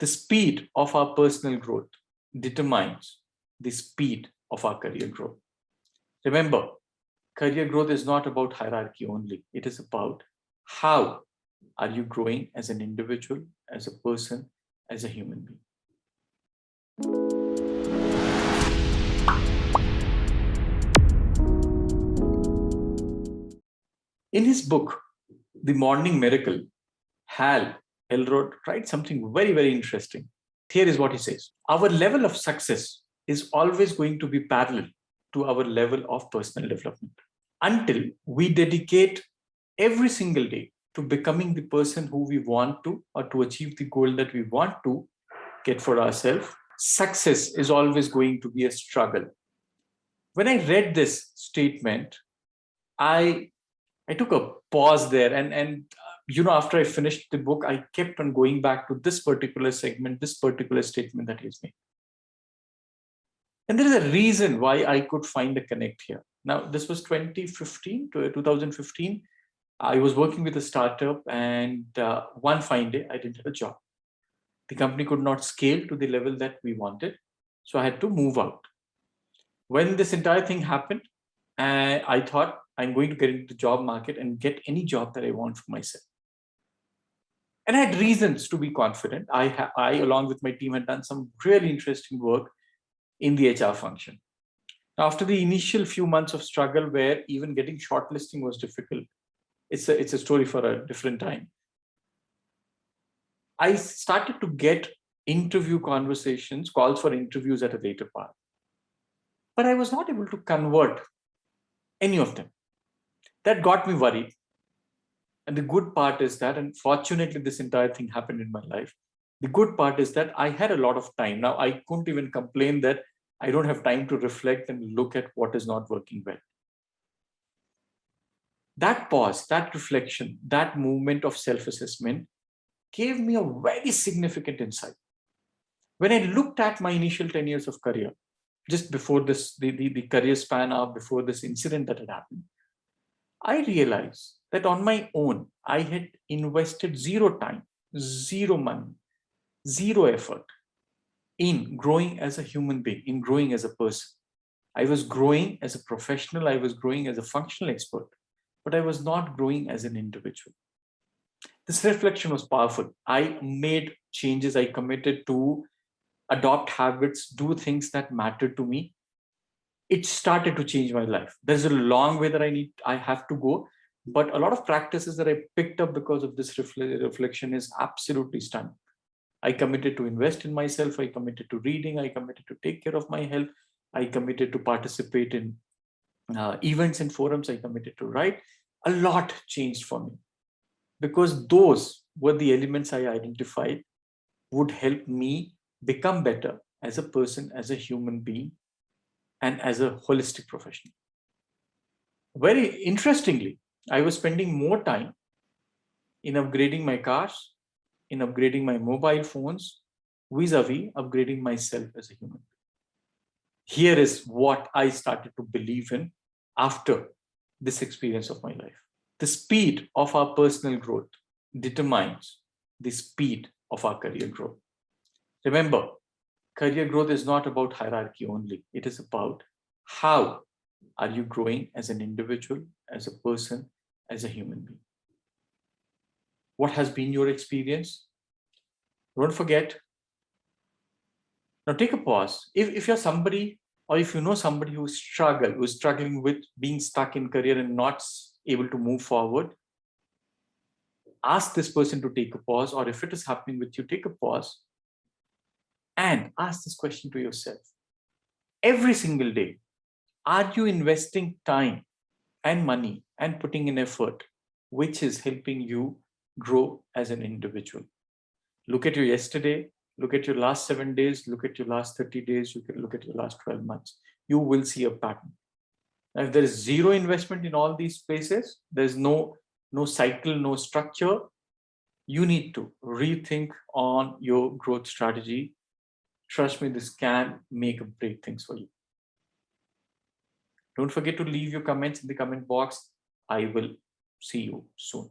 The speed of our personal growth determines the speed of our career growth. Remember, career growth is not about hierarchy only. It is about how are you growing as an individual, as a person, as a human being. In his book, The Morning Miracle, Hal Elrod writes something very, very interesting. Here is what he says. Our level of success is always going to be parallel to our level of personal development until we dedicate every single day to becoming the person who we want to, or to achieve the goal that we want to get for ourselves. Success is always going to be a struggle. When I read this statement, I took a pause there, and after I finished the book, I kept on going back to this particular segment, this particular statement that he's made. And there is a reason why I could find a connect here. Now, this was 2015. I was working with a startup, and one fine day, I didn't have a job. The company could not scale to the level that we wanted, so I had to move out. When this entire thing happened, I thought I'm going to get into the job market and get any job that I want for myself. And I had reasons to be confident. I, along with my team, had done some really interesting work in the HR function. Now, after the initial few months of struggle where even getting shortlisting was difficult, it's a story for a different time. I started to get interview conversations, calls for interviews at a later part. But I was not able to convert any of them. That got me worried. And the good part is that, and fortunately, this entire thing happened in my life. The good part is that I had a lot of time. Now, I couldn't even complain that I don't have time to reflect and look at what is not working well. That pause, that reflection, that movement of self-assessment gave me a very significant insight. When I looked at my initial 10 years of career, just before this, the career span of before this incident that had happened, I realized that on my own, I had invested zero time, zero money, zero effort in growing as a human being, in growing as a person. I was growing as a professional, I was growing as a functional expert, but I was not growing as an individual. This reflection was powerful. I made changes, I committed to adopt habits, do things that mattered to me. It started to change my life. There's a long way that I have to go, but a lot of practices that I picked up because of this reflection is absolutely stunning. I committed to invest in myself. I committed to reading. I committed to take care of my health. I committed to participate in events and forums. I committed to write. A lot changed for me because those were the elements I identified would help me become better as a person, as a human being, and as a holistic professional. Very interestingly, I was spending more time in upgrading my cars, in upgrading my mobile phones, vis-a-vis upgrading myself as a human being. Here is what I started to believe in after this experience of my life. The speed of our personal growth determines the speed of our career growth. Remember, career growth is not about hierarchy only. It is about how are you growing as an individual, as a person, as a human being. What has been your experience? Don't forget. Now take a pause. If you're somebody, or if you know somebody who's struggling with being stuck in career and not able to move forward, ask this person to take a pause, or if it is happening with you, take a pause and ask this question to yourself. Every single day, are you investing time and money and putting in effort, which is helping you grow as an individual? Look at your yesterday, look at your last 7 days, look at your last 30 days, you can look at your last 12 months. You will see a pattern. Now, if there is zero investment in all these spaces, there's no cycle, no structure, you need to rethink on your growth strategy. Trust me, this can make or break things for you. Don't forget to leave your comments in the comment box. I will see you soon.